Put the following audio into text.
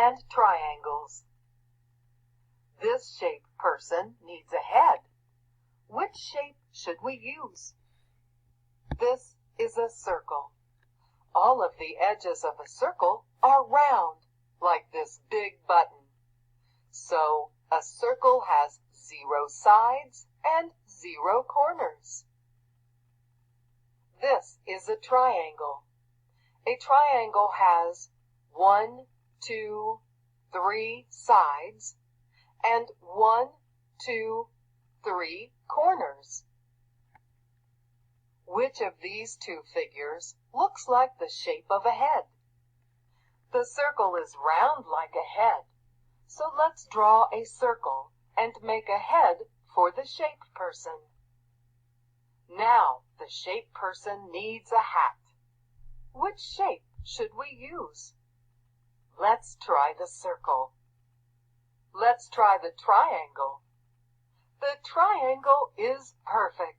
and triangles. This shaped person needs a head. Which shape should we use? This is a circle. All of the edges of a circle are round, like this big button. So a circle has 0 sides and 0 corners. This is a triangle. A triangle has 1, 2, 3 sides and 1, 2, 3 corners. Which of these two figures looks like the shape of a head? The circle is round like a head, so let's draw a circle and make a head for the shaped person. Now the shaped person needs a hat. Which shape should we use? Let's try the circle. Let's try the triangle. The triangle is perfect.